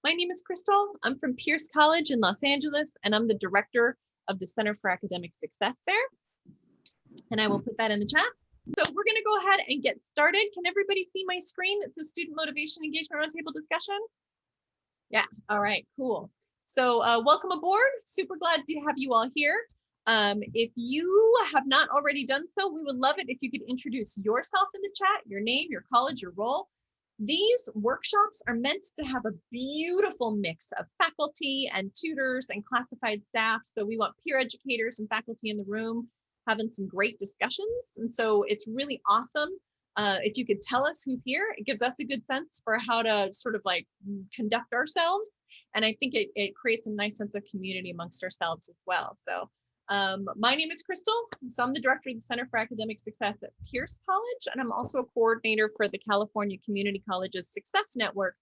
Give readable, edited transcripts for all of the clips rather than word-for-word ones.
My name is Crystal. I'm from Pierce College in Los Angeles, and I'm the director of the Center for Academic Success there. And I will put that in the chat. So we're going to go ahead and get started. Can everybody see my screen? It says Student Motivation Engagement Roundtable Discussion. Yeah, all right, cool. So welcome aboard. Super glad to have you all here. If you have not already done so, we would love it if you could introduce yourself in the chat, your name, your college, your role. These workshops are meant to have a beautiful mix of faculty and tutors and classified staff. So we want peer educators and faculty in the room having some great discussions. And so it's really awesome. If you could tell us who's here, it gives us a good sense for how to sort of like conduct ourselves. And I think it creates a nice sense of community amongst ourselves as well. So my name is Crystal. So I'm the director of the Center for Academic Success at Pierce College, and I'm also a coordinator for the California Community Colleges Success Network,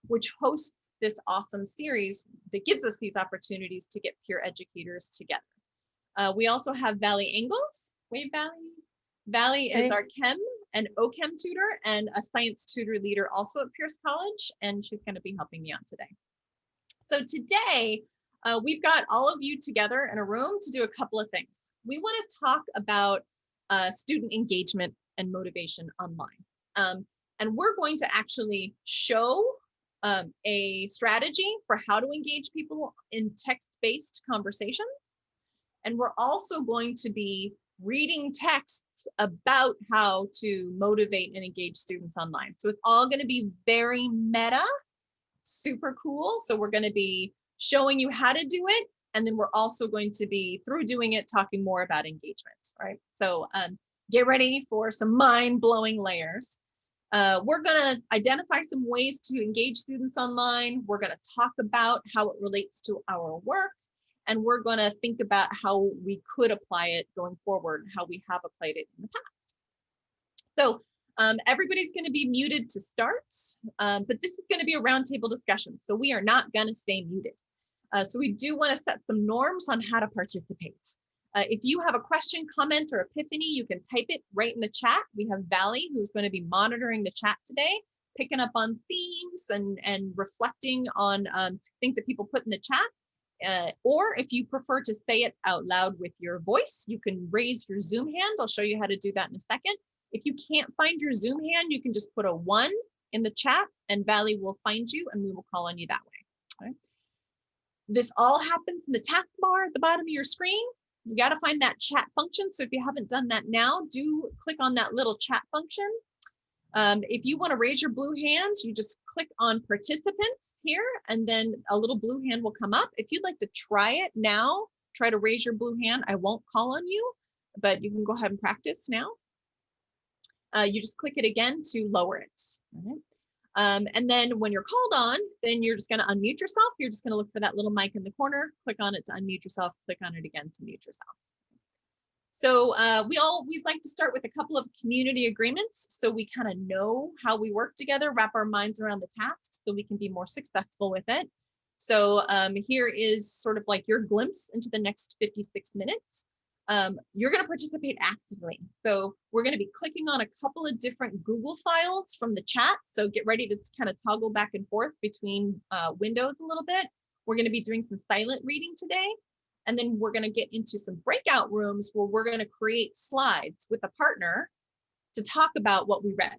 which hosts this awesome series that gives us these opportunities to get peer educators together. We also have Valley Engels. Wait, Valley. Valley is our chem and OChem tutor and a science tutor leader also at Pierce College, and she's going to be helping me out today. So today, we've got all of you together in a room to do a couple of things. We want to talk about student engagement and motivation online. And we're going to actually show a strategy for how to engage people in text-based conversations. And we're also going to be reading texts about how to motivate and engage students online. So it's all going to be very meta, super cool. So we're going to be showing you how to do it. And then we're also going to be, through doing it, talking more about engagement, right? So get ready for some mind-blowing layers. We're going to identify some ways to engage students online. We're going to talk about how it relates to our work. And we're going to think about how we could apply it going forward, how we have applied it in the past. So everybody's going to be muted to start, but this is going to be a roundtable discussion. So we are not going to stay muted. So we do want to set some norms on how to participate. If you have a question, comment, or epiphany, you can type it right in the chat. We have Valley, who's going to be monitoring the chat today, picking up on themes and reflecting on things that people put in the chat. Or if you prefer to say it out loud with your voice, you can raise your Zoom hand. I'll show you how to do that in a second. If you can't find your Zoom hand, you can just put a 1 in the chat and Valley will find you and we will call on you that way. Okay. This all happens in the taskbar at the bottom of your screen. You got to find that chat function. So if you haven't done that now, do click on that little chat function. If you want to raise your blue hand, you just click on participants here and then a little blue hand will come up. If you'd like to try it now, try to raise your blue hand. I won't call on you, but you can go ahead and practice now. You just click it again to lower it. Okay. And then when you're called on, then you're just going to unmute yourself. You're just going to look for that little mic in the corner, click on it to unmute yourself, click on it again to mute yourself. So we always like to start with a couple of community agreements so we kind of know how we work together, wrap our minds around the tasks so we can be more successful with it. So here is sort of like your glimpse into the next 56 minutes. You're going to participate actively. So we're going to be clicking on a couple of different Google files from the chat. So get ready to kind of toggle back and forth between windows a little bit. We're going to be doing some silent reading today. And then we're going to get into some breakout rooms where we're going to create slides with a partner to talk about what we read.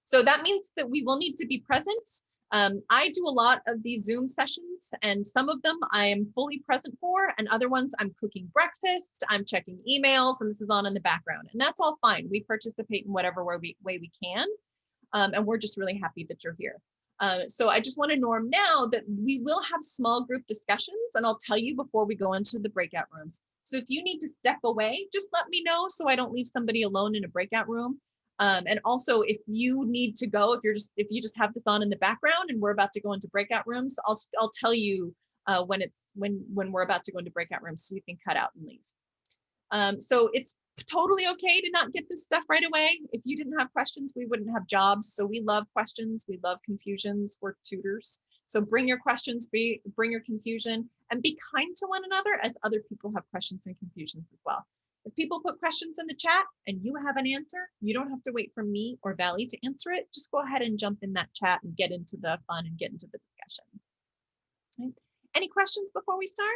So that means that we will need to be present. I do a lot of these Zoom sessions and some of them I am fully present for and other ones I'm cooking breakfast, I'm checking emails, and this is on in the background. And that's all fine. We participate in whatever way we can. And we're just really happy that you're here. So I just want to norm now that we will have small group discussions and I'll tell you before we go into the breakout rooms. So if you need to step away, just let me know so I don't leave somebody alone in a breakout room. And also if you need to go, if you just have this on in the background and we're about to go into breakout rooms, I'll tell you when we're about to go into breakout rooms so you can cut out and leave. So it's totally okay to not get this stuff right away. If you didn't have questions, we wouldn't have jobs. So we love questions. We love confusions. We're tutors. So bring your questions, bring your confusion, and be kind to one another as other people have questions and confusions as well. If people put questions in the chat and you have an answer, you don't have to wait for me or Valley to answer it. Just go ahead and jump in that chat and get into the fun and get into the discussion. questions before we start?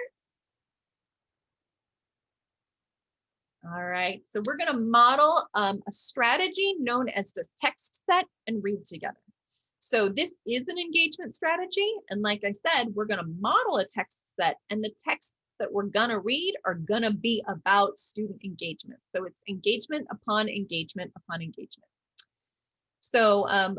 All right, so we're going to model a strategy known as the text set and read together. So this is an engagement strategy. And like I said, we're going to model a text set, and the texts that we're going to read are going to be about student engagement. So it's engagement upon engagement upon engagement. So I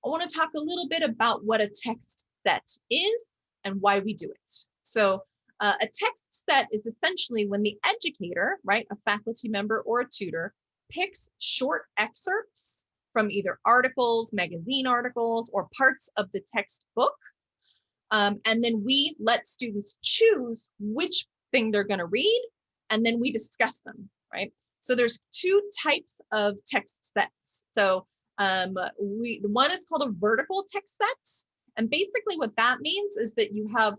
want to talk a little bit about what a text set is and why we do it. So a text set is essentially when the educator, right, a faculty member or a tutor, picks short excerpts from either articles, magazine articles, or parts of the textbook. And then we let students choose which thing they're going to read, and then we discuss them, right? So there's two types of text sets. So one is called a vertical text set. And basically what that means is that you have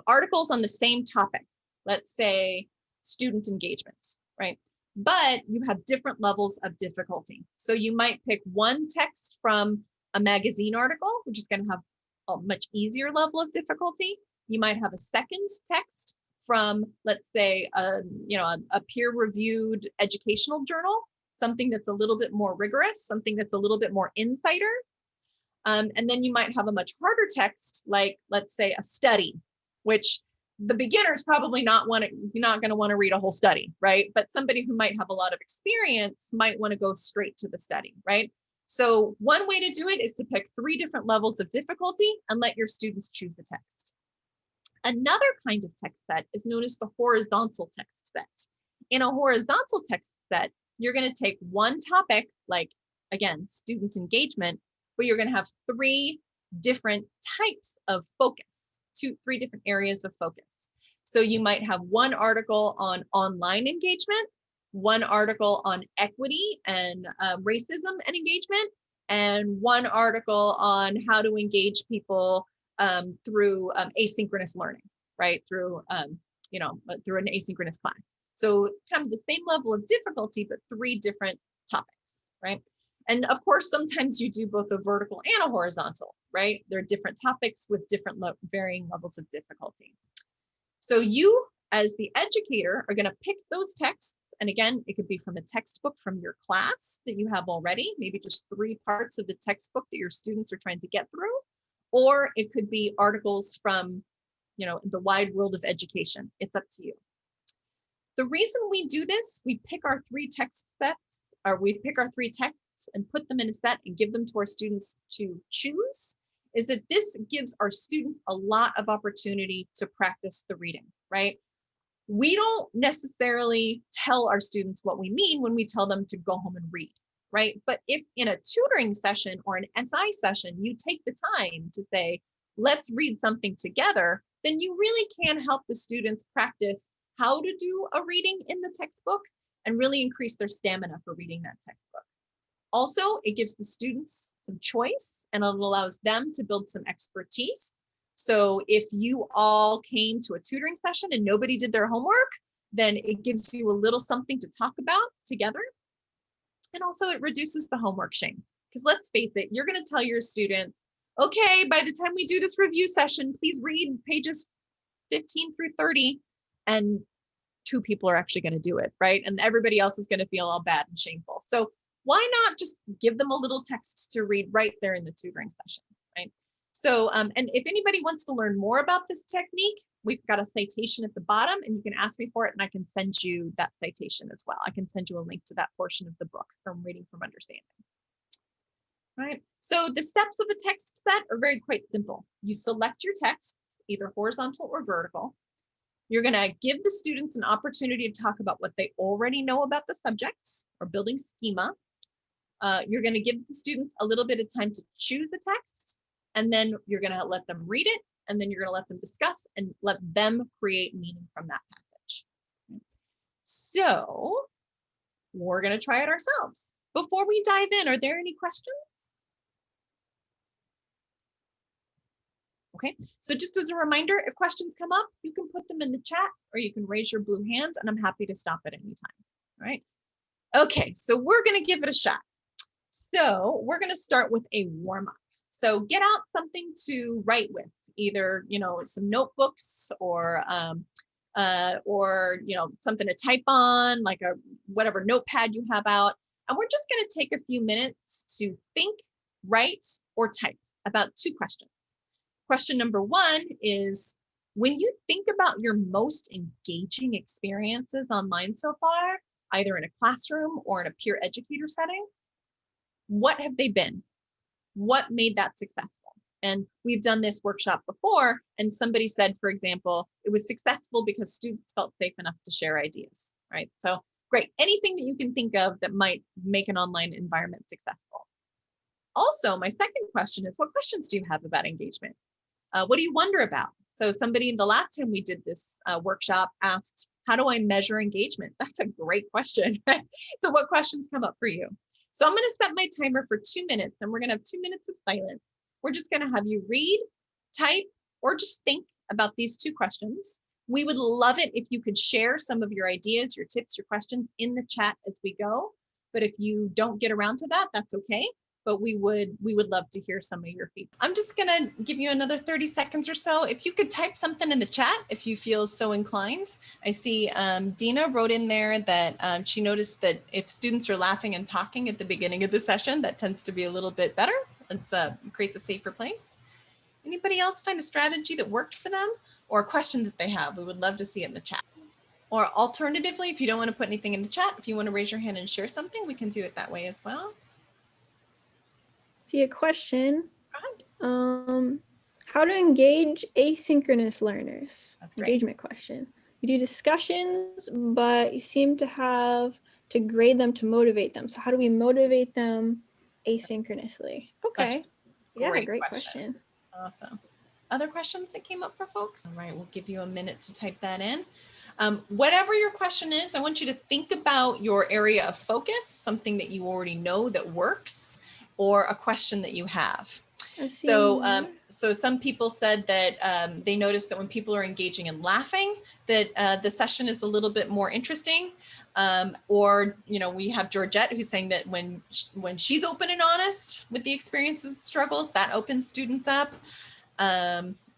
articles on the same topic, let's say student engagements, right? But you have different levels of difficulty. So you might pick one text from a magazine article, which is going to have a much easier level of difficulty. You might have a second text from, let's say, a peer-reviewed educational journal, something that's a little bit more rigorous, something that's a little bit more insider. And then you might have a much harder text, like, let's say, a study, which the beginner's probably not going to want to read a whole study, right? But somebody who might have a lot of experience might want to go straight to the study, right? So one way to do it is to pick 3 different levels of difficulty and let your students choose the text. Another kind of text set is known as the horizontal text set. In a horizontal text set, you're going to take one topic, like, again, student engagement, but you're going to have 3 different types of focus, 3 different areas of focus. So you might have one article on online engagement, one article on equity and racism and engagement, and one article on how to engage people through asynchronous learning, right? Through through an asynchronous class. So kind of the same level of difficulty, but 3 different topics, right? And of course, sometimes you do both a vertical and a horizontal, right? They're different topics with different varying levels of difficulty. So you, as the educator, are going to pick those texts. And again, it could be from a textbook from your class that you have already, maybe just 3 parts of the textbook that your students are trying to get through. Or it could be articles from, the wide world of education. It's up to you. The reason we do this, we pick our 3 text sets, or we pick our 3 texts and put them in a set and give them to our students to choose, is that this gives our students a lot of opportunity to practice the reading, right? We don't necessarily tell our students what we mean when we tell them to go home and read, right? But if in a tutoring session or an SI session, you take the time to say, let's read something together, then you really can help the students practice how to do a reading in the textbook and really increase their stamina for reading that textbook. Also, it gives the students some choice and it allows them to build some expertise. So if you all came to a tutoring session and nobody did their homework, then it gives you a little something to talk about together. And also it reduces the homework shame. Because let's face it, you're going to tell your students, okay, by the time we do this review session, please read pages 15 through 30. And 2 people are actually going to do it, right? And everybody else is going to feel all bad and shameful. So why not just give them a little text to read right there in the tutoring session, right? So, and if anybody wants to learn more about this technique, we've got a citation at the bottom and you can ask me for it and I can send you that citation as well. I can send you a link to that portion of the book from Reading from Understanding. Right. So the steps of a text set are quite simple. You select your texts, either horizontal or vertical. You're going to give the students an opportunity to talk about what they already know about the subjects or building schema. You're going to give the students a little bit of time to choose the text, and then you're going to let them read it, and then you're going to let them discuss and let them create meaning from that passage. So we're going to try it ourselves. Before we dive in, are there any questions? Okay, so just as a reminder, if questions come up, you can put them in the chat or you can raise your blue hand and I'm happy to stop at any time. All right. Okay, so we're going to give it a shot. So we're going to start with a warm up. So get out something to write with, either, some notebooks or something to type on, like a whatever notepad you have out. And we're just going to take a few minutes to think, write, or type about 2 questions. Question number 1 is, when you think about your most engaging experiences online so far, either in a classroom or in a peer educator setting, what have they been? What made that successful? And we've done this workshop before, and somebody said, for example, it was successful because students felt safe enough to share ideas, right? So great, anything that you can think of that might make an online environment successful. Also, my second question is, what questions do you have about engagement? What do you wonder about? So somebody, the last time we did this workshop, asked, how do I measure engagement? That's a great question. So what questions come up for you? So I'm going to set my timer for 2 minutes, and we're going to have 2 minutes of silence. We're just going to have you read, type, or just think about these 2 questions. We would love it if you could share some of your ideas, your tips, your questions in the chat as we go. But if you don't get around to that, that's okay. But we would love to hear some of your feedback. I'm just gonna give you another 30 seconds or so. If you could type something in the chat, if you feel so inclined. I see Dina wrote in there that she noticed that if students are laughing and talking at the beginning of the session, that tends to be a little bit better. It creates a safer place. Anybody else find a strategy that worked for them or a question that they have? We would love to see it in the chat. Or alternatively, if you don't want to put anything in the chat, if you want to raise your hand and share something, we can do it that way as well. See a question. How to engage asynchronous learners? That's great. Engagement question. You do discussions, but you seem to have to grade them to motivate them. So how do we motivate them asynchronously? Okay. Yeah, great question. Awesome. Other questions that came up for folks? All right, we'll give you a minute to type that in. Whatever your question is, I want you to think about your area of focus, something that you already know that works, or a question that you have. So some people said that they noticed that when people are engaging and laughing, that the session is a little bit more interesting. Or, we have Georgette who's saying that when she's open and honest with the experiences and struggles, that opens students up.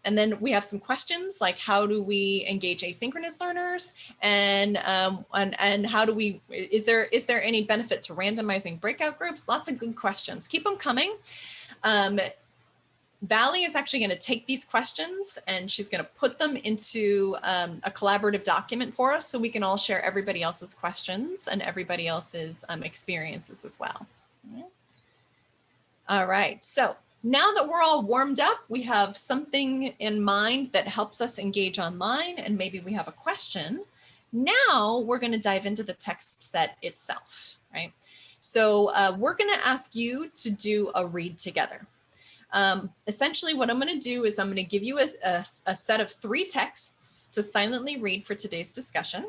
And then we have some questions like, how do we engage asynchronous learners, and how do we, is there any benefit to randomizing breakout groups? Lots of good questions. Keep them coming. Valley is actually going to take these questions and she's going to put them into a collaborative document for us so we can all share everybody else's questions and everybody else's experiences as well. All right, so now that we're all warmed up, we have something in mind that helps us engage online, and maybe we have a question. Now we're going to dive into the text set itself, right? So we're going to ask you to do a read together. Essentially what I'm going to do is I'm going to give you a set of 3 texts to silently read for today's discussion.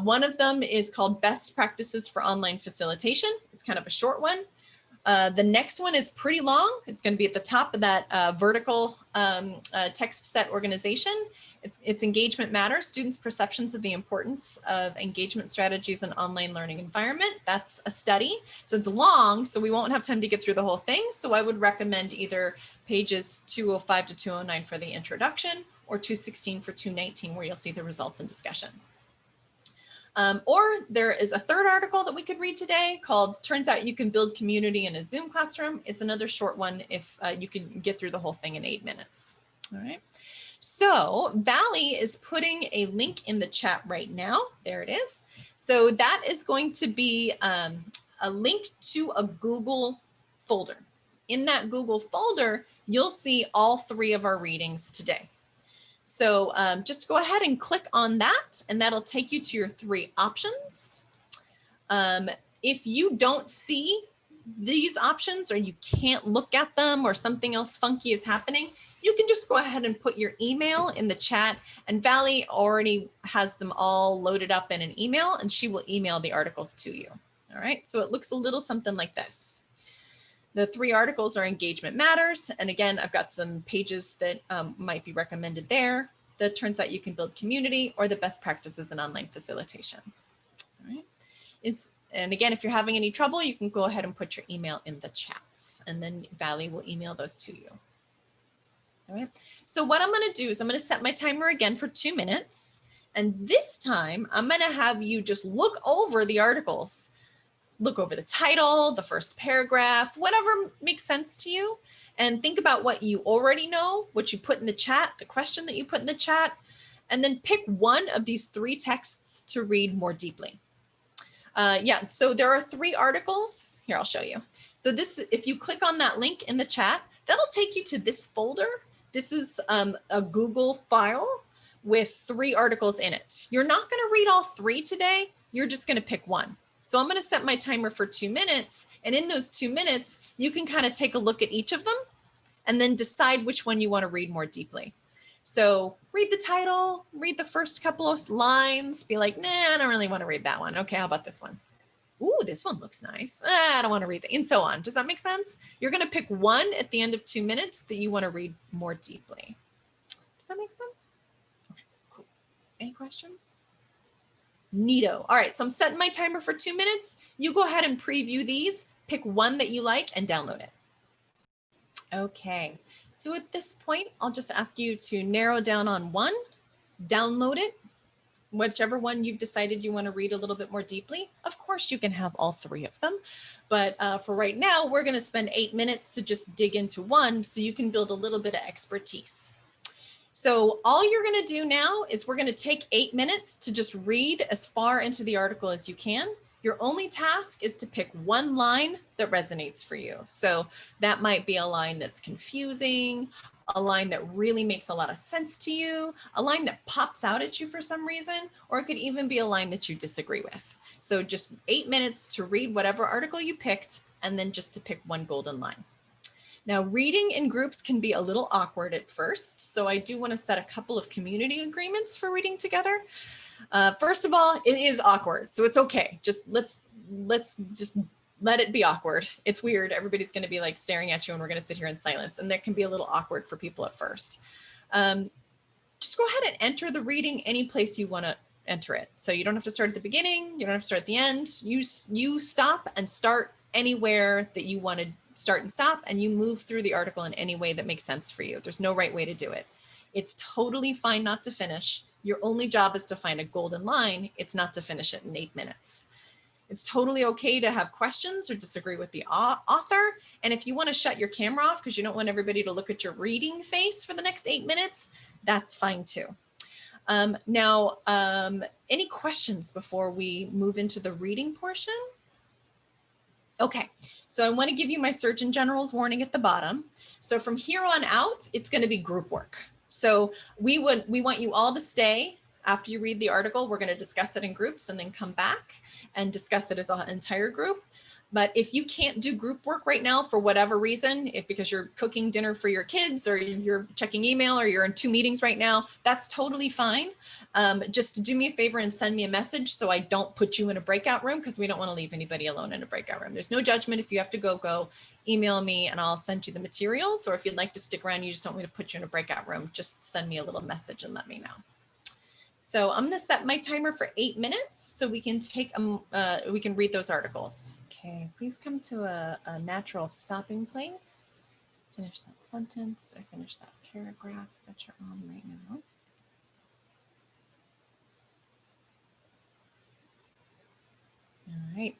One of them is called Best Practices for Online Facilitation. It's kind of a short one. The next one is pretty long. It's going to be at the top of that vertical text set organization. It's Engagement Matters, Students' Perceptions of the Importance of Engagement Strategies in Online Learning Environment. That's a study. So it's long, so we won't have time to get through the whole thing. So I would recommend either pages 205 to 209 for the introduction, or 216 for 219, where you'll see the results and discussion. Or there is a third article that we could read today called Turns Out You Can Build Community in a Zoom Classroom. It's another short one if you can get through the whole thing in 8 minutes. All right. So Valley is putting a link in the chat right now. There it is. So that is going to be a link to a Google folder. In that Google folder, you'll see all 3 of our readings today. So just go ahead and click on that, and that'll take you to your 3 options. If you don't see these options, or you can't look at them, or something else funky is happening, you can just go ahead and put your email in the chat, and Valley already has them all loaded up in an email, and she will email the articles to you. All right, so it looks a little something like this. The 3 articles are Engagement Matters. And again, I've got some pages that might be recommended there. That Turns Out You Can Build Community, or the Best Practices in Online Facilitation. All right. And again, if you're having any trouble, you can go ahead and put your email in the chat, and then Valley will email those to you. All right. So what I'm going to do is I'm going to set my timer again for 2 minutes. And this time I'm going to have you just look over the articles. Look over the title, the first paragraph, whatever makes sense to you. And think about what you already know, what you put in the chat, the question that you put in the chat, and then pick one of these 3 texts to read more deeply. Yeah, so there are 3 articles. Here, I'll show you. So this, if you click on that link in the chat, that'll take you to this folder. This is a Google file with 3 articles in it. You're not going to read all 3 today. You're just going to pick one. So I'm going to set my timer for 2 minutes. And in those 2 minutes, you can kind of take a look at each of them and then decide which one you want to read more deeply. So read the title, read the first couple of lines, be like, nah, I don't really want to read that one. Okay, how about this one? Ooh, this one looks nice. I don't want to read that, and so on. Does that make sense? You're going to pick one at the end of 2 minutes that you want to read more deeply. Does that make sense? Okay, cool. Any questions? Neato. All right, so I'm setting my timer for 2 minutes. You go ahead and preview these, pick one that you like and download it. Okay, so at this point, I'll just ask you to narrow down on one, download it, whichever one you've decided you want to read a little bit more deeply. Of course, you can have all 3 of them, but for right now, we're going to spend 8 minutes to just dig into one so you can build a little bit of expertise. So all you're going to do now is we're going to take 8 minutes to just read as far into the article as you can. Your only task is to pick one line that resonates for you. So that might be a line that's confusing, a line that really makes a lot of sense to you, a line that pops out at you for some reason, or it could even be a line that you disagree with. So just 8 minutes to read whatever article you picked, and then just to pick one golden line. Now, reading in groups can be a little awkward at first, so I do want to set a couple of community agreements for reading together. First of all, it is awkward, so it's okay. Just let's just let it be awkward. It's weird. Everybody's going to be like staring at you, and we're going to sit here in silence, and that can be a little awkward for people at first. Just go ahead and enter the reading any place you want to enter it. So you don't have to start at the beginning. You don't have to start at the end. You stop and start anywhere that you want to start and stop, and you move through the article in any way that makes sense for you. There's no right way to do it. It's totally fine not to finish. Your only job is to find a golden line. It's not to finish it in 8 minutes. It's totally okay to have questions or disagree with the author. And if you want to shut your camera off because you don't want everybody to look at your reading face for the next 8 minutes, that's fine too. Any questions before we move into the reading portion? Okay, so I want to give you my Surgeon General's warning at the bottom. So from here on out, it's going to be group work. So we want you all to stay after you read the article. We're going to discuss it in groups and then come back and discuss it as an entire group. But if you can't do group work right now for whatever reason, if because you're cooking dinner for your kids or you're checking email or you're in 2 meetings right now, that's totally fine. Just do me a favor and send me a message so I don't put you in a breakout room, because we don't want to leave anybody alone in a breakout room. There's no judgment. If you have to go, email me and I'll send you the materials. Or if you'd like to stick around, you just don't want me to put you in a breakout room, just send me a little message and let me know. So I'm going to set my timer for 8 minutes so we can we can read those articles. Okay, please come to a natural stopping place. Finish that sentence or finish that paragraph that you're on right now. All right,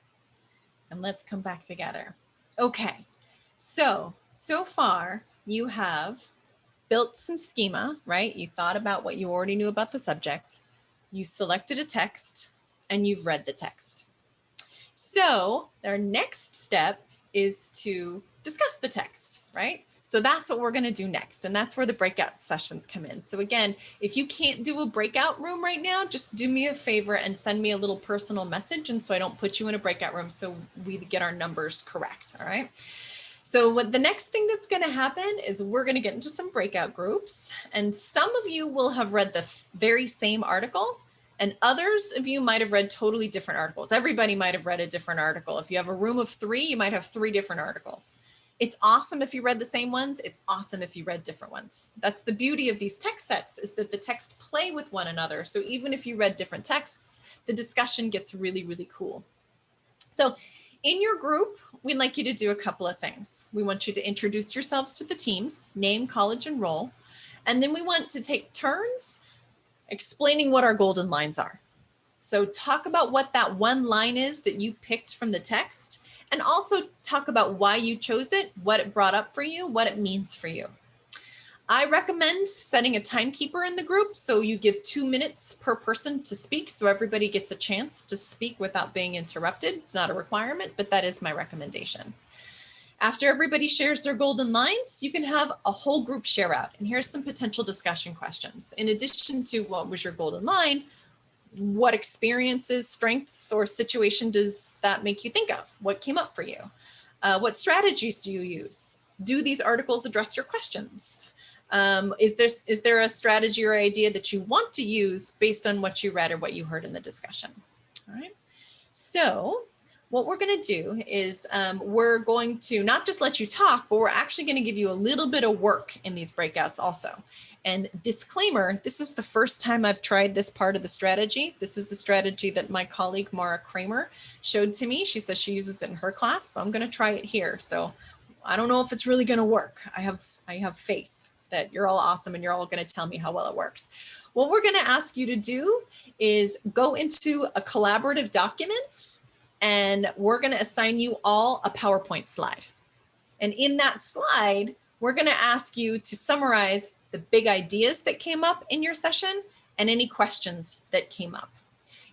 and let's come back together. Okay, so far you have built some schema, right? You thought about what you already knew about the subject. You selected a text and you've read the text. So our next step is to discuss the text, right? So that's what we're going to do next. And that's where the breakout sessions come in. So again, if you can't do a breakout room right now, just do me a favor and send me a little personal message. And so I don't put you in a breakout room so we get our numbers correct. All right. So what the next thing that's going to happen is we're going to get into some breakout groups, and some of you will have read the very same article and others of you might have read totally different articles. Everybody might have read a different article. If you have a room of 3, you might have 3 different articles. It's awesome if you read the same ones. It's awesome if you read different ones. That's the beauty of these text sets, is that the texts play with one another. So even if you read different texts, the discussion gets really, really cool. So In your group, we'd like you to do a couple of things. We want you to introduce yourselves to the teams, name, college, and role. And then we want to take turns explaining what our golden lines are. So talk about what that one line is that you picked from the text, and also talk about why you chose it, what it brought up for you, what it means for you. I recommend setting a timekeeper in the group, so you give 2 minutes per person to speak, so everybody gets a chance to speak without being interrupted. It's not a requirement, but that is my recommendation. After everybody shares their golden lines, you can have a whole group share out. And here's some potential discussion questions. In addition to what was your golden line, what experiences, strengths, or situation does that make you think of? What came up for you? What strategies do you use? Do these articles address your questions? Is there a strategy or idea that you want to use based on what you read or what you heard in the discussion? All right. So what we're going to do is we're going to not just let you talk, but we're actually going to give you a little bit of work in these breakouts also. And disclaimer, this is the first time I've tried this part of the strategy. This is a strategy that my colleague Mara Kramer showed to me. She says she uses it in her class, so I'm going to try it here. So I don't know if it's really going to work. I have faith that you're all awesome and you're all going to tell me how well it works. What we're going to ask you to do is go into a collaborative document, and we're going to assign you all a PowerPoint slide. And in that slide, we're going to ask you to summarize the big ideas that came up in your session and any questions that came up.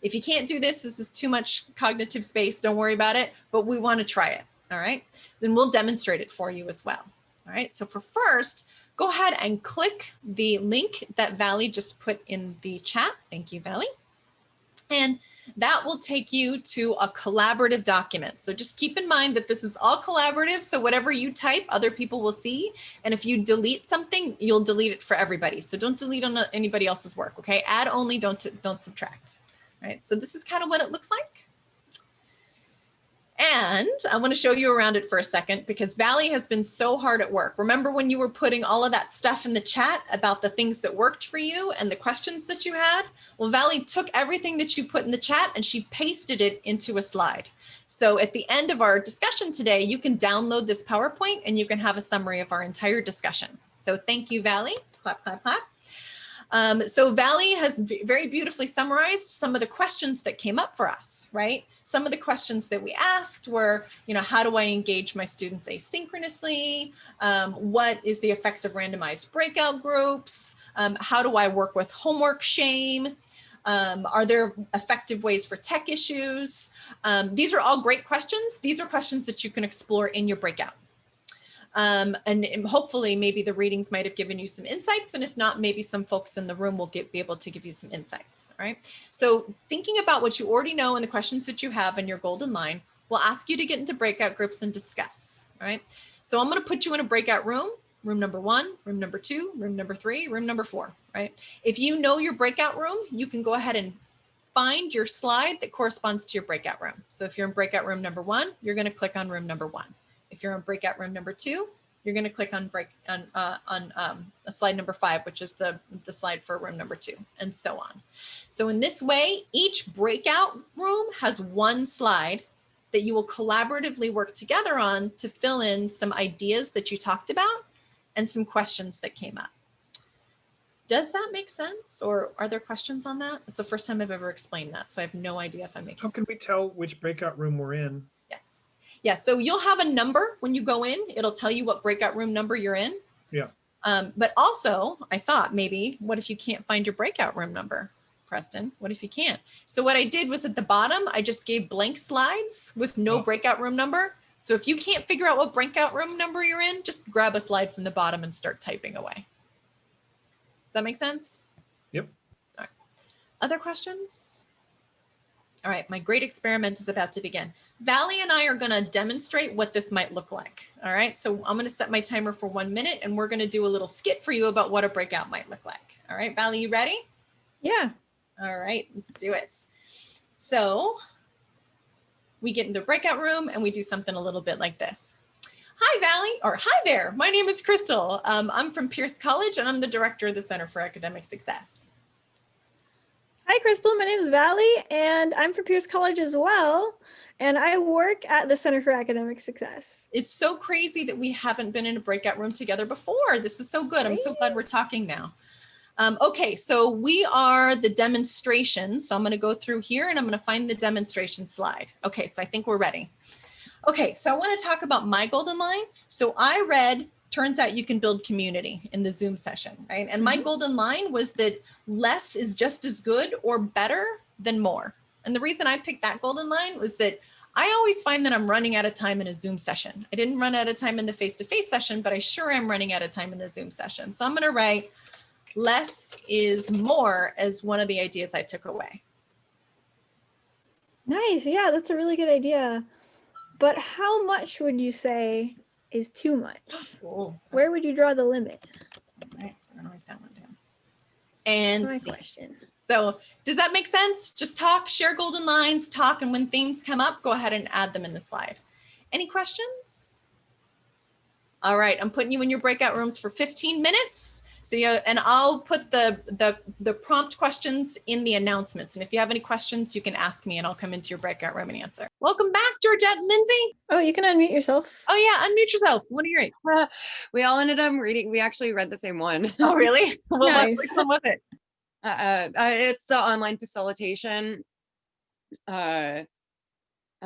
If you can't do this, this is too much cognitive space, don't worry about it, but we want to try it, all right? Then we'll demonstrate it for you as well, all right? So for first, go ahead and click the link that Valley just put in the chat. Thank you, Valley. And that will take you to a collaborative document. So just keep in mind that this is all collaborative. So whatever you type, other people will see. And if you delete something, you'll delete it for everybody. So don't delete on anybody else's work, okay? Add only, don't subtract, right? So this is kind of what it looks like. And I want to show you around it for a second because Valley has been so hard at work. Remember when you were putting all of that stuff in the chat about the things that worked for you and the questions that you had? Well, Valley took everything that you put in the chat and she pasted it into a slide. So at the end of our discussion today, you can download this PowerPoint and you can have a summary of our entire discussion. So thank you, Valley. Clap, clap, clap. So Valley has very beautifully summarized some of the questions that came up for us, right? Some of the questions that we asked were, how do I engage my students asynchronously? What is the effects of randomized breakout groups? How do I work with homework shame? Are there effective ways for tech issues? These are all great questions. These are questions that you can explore in your breakout. And hopefully maybe the readings might have given you some insights, and if not, maybe some folks in the room will be able to give you some insights, all right? So thinking about what you already know and the questions that you have in your golden line, we'll ask you to get into breakout groups and discuss, all right? So I'm gonna put you in a breakout room, room number 1, room number 2, room number 3, room number 4, right? If you know your breakout room, you can go ahead and find your slide that corresponds to your breakout room. So if you're in breakout room number 1, you're gonna click on room number 1. If you're in breakout room number 2, you're going to click on slide number 5, which is the slide for room number 2, and so on. So in this way, each breakout room has one slide that you will collaboratively work together on to fill in some ideas that you talked about and some questions that came up. Does that make sense? Or are there questions on that? It's the first time I've ever explained that, so I have no idea if I'm making sense. How can we tell which breakout room we're in? Yeah, so you'll have a number when you go in. It'll tell you what breakout room number you're in. Yeah. But also, I thought maybe, what if you can't find your breakout room number, Preston? What if you can't? So what I did was at the bottom, I just gave blank slides with no breakout room number. So if you can't figure out what breakout room number you're in, just grab a slide from the bottom and start typing away. Does that make sense? Yep. All right. Other questions? All right, my great experiment is about to begin. Valley and I are going to demonstrate what this might look like. All right, so I'm going to set my timer for 1 minute and we're going to do a little skit for you about what a breakout might look like. All right, Valley, you ready? Yeah. All right, let's do it. So we get into breakout room and we do something a little bit like this. Hi, Valley, or hi there. My name is Crystal. I'm from Pierce College and I'm the director of the Center for Academic Success. Hi, Crystal. My name is Valley, and I'm from Pierce College as well. And I work at the Center for Academic Success. It's so crazy that we haven't been in a breakout room together before. This is so good. I'm so glad we're talking now. Okay, so we are the demonstration. So I'm going to go through here and I'm going to find the demonstration slide. Okay, so I think we're ready. Okay, so I want to talk about my golden line. So I read, turns out you can build community in the Zoom session, right? And my golden line was that less is just as good or better than more. And the reason I picked that golden line was that I always find that I'm running out of time in a Zoom session. I didn't run out of time in the face-to-face session, but I sure am running out of time in the Zoom session. So I'm going to write less is more as one of the ideas I took away. Nice. Yeah, that's a really good idea. But how much would you say is too much? Oh, where would you draw the limit? All right, so I'm going to write that one down. And that's my question. So does that make sense? Just talk, share golden lines, talk, and when themes come up, go ahead and add them in the slide. Any questions? All right, I'm putting you in your breakout rooms for 15 minutes. So and I'll put the prompt questions in the announcements. And if you have any questions, you can ask me and I'll come into your breakout room and answer. Welcome back, Georgette and Lindsay. Oh, you can unmute yourself. Oh yeah, unmute yourself. What are you reading? We all ended up reading, we actually read the same one. Oh, really? Well, Nice. which one was it? It's the online facilitation.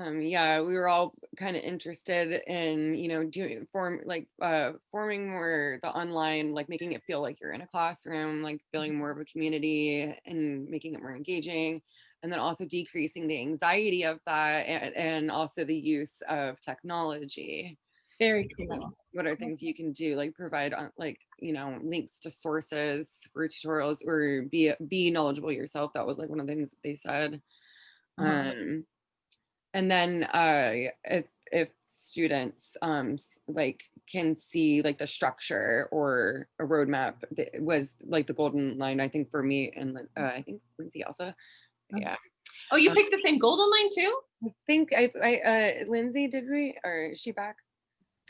Yeah, we were all kind of interested in, forming more the online, like making it feel like you're in a classroom, like feeling more of a community and making it more engaging. And then also decreasing the anxiety of that and also the use of technology. Very cool. What are things you can do, like provide links to sources for tutorials or be knowledgeable yourself. That was like one of the things that they said. And then if students can see like the structure or a roadmap, that was like the golden line, I think, for me, and I think Lindsay also. Yeah. Oh, you picked the same golden line too? I think Lindsay, did we, or is she back?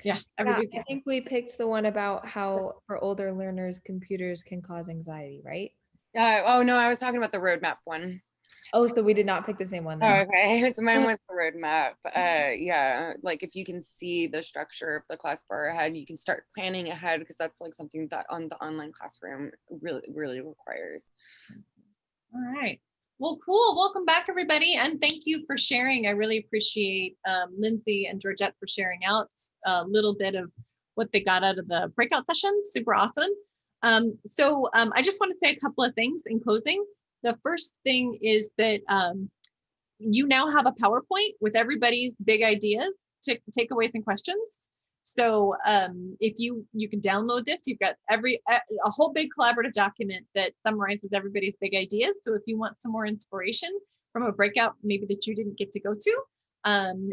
Yeah, I think we picked the one about how for older learners, computers can cause anxiety, right? Oh no, I was talking about the roadmap one. Oh, so we did not pick the same one then. Oh, okay, so mine was the roadmap. Yeah, like if you can see the structure of the class far ahead, you can start planning ahead, because that's like something that on the online classroom really requires. All right. Well, cool. Welcome back, everybody. And thank you for sharing. I really appreciate Lindsay and Georgette for sharing out a little bit of what they got out of the breakout sessions. Super awesome. So I just want to say a couple of things in closing. The first thing is that you now have a PowerPoint with everybody's big ideas, takeaways and questions. So if you can download this, you've got a whole big collaborative document that summarizes everybody's big ideas. So if you want some more inspiration from a breakout maybe that you didn't get to go to,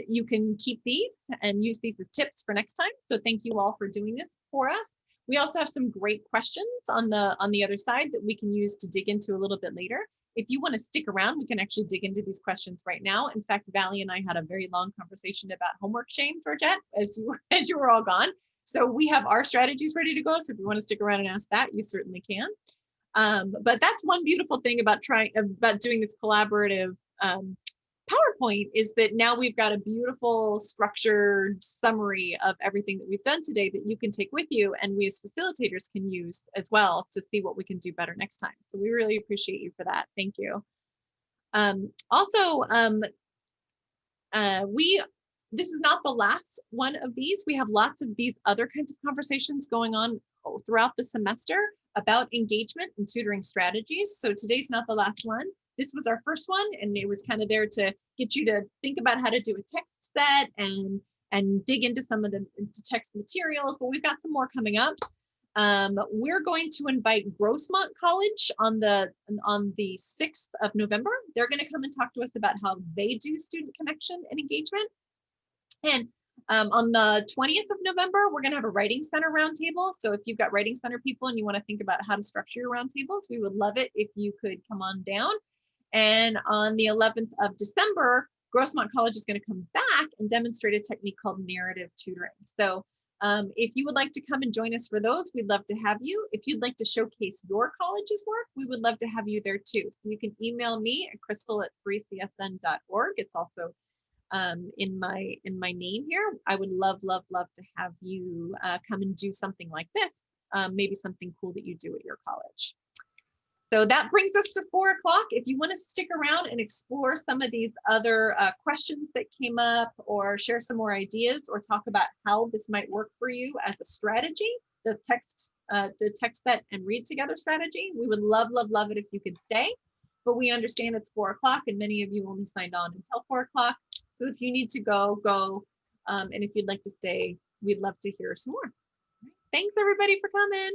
you can keep these and use these as tips for next time. So thank you all for doing this for us. We also have some great questions on the other side that we can use to dig into a little bit later. If you want to stick around, we can actually dig into these questions right now. In fact, Valley and I had a very long conversation about homework shame, Georgette, as you were all gone. So we have our strategies ready to go. So if you want to stick around and ask that, you certainly can. But that's one beautiful thing about doing this collaborative PowerPoint, is that now we've got a beautiful structured summary of everything that we've done today that you can take with you, and we as facilitators can use as well to see what we can do better next time. So we really appreciate you for that. Thank you. This is not the last one of these. We have lots of these other kinds of conversations going on throughout the semester about engagement and tutoring strategies. So today's not the last one. This was our first one, and it was kind of there to get you to think about how to do a text set and dig into some of the text materials, but we've got some more coming up. We're going to invite Grossmont College on the 6th of November. They're going to come and talk to us about how they do student connection and engagement. And on the 20th of November, we're going to have a Writing Center roundtable. So if you've got Writing Center people and you want to think about how to structure your roundtables, we would love it if you could come on down. And on the 11th of December, Grossmont College is going to come back and demonstrate a technique called narrative tutoring. So If you would like to come and join us for those, we'd love to have you. If you'd like to showcase your college's work, we would love to have you there too. So you can email me at crystal@3csn.org. It's also in my name here. I would love to have you come and do something like this. Maybe something cool that you do at your college. So that brings us to 4 o'clock. If you want to stick around and explore some of these other questions that came up, or share some more ideas, or talk about how this might work for you as a strategy, the text set and read together strategy, we would love it if you could stay. But we understand it's 4 o'clock and many of you only signed on until 4 o'clock. So if you need to go. And if you'd like to stay, we'd love to hear some more. Thanks everybody for coming.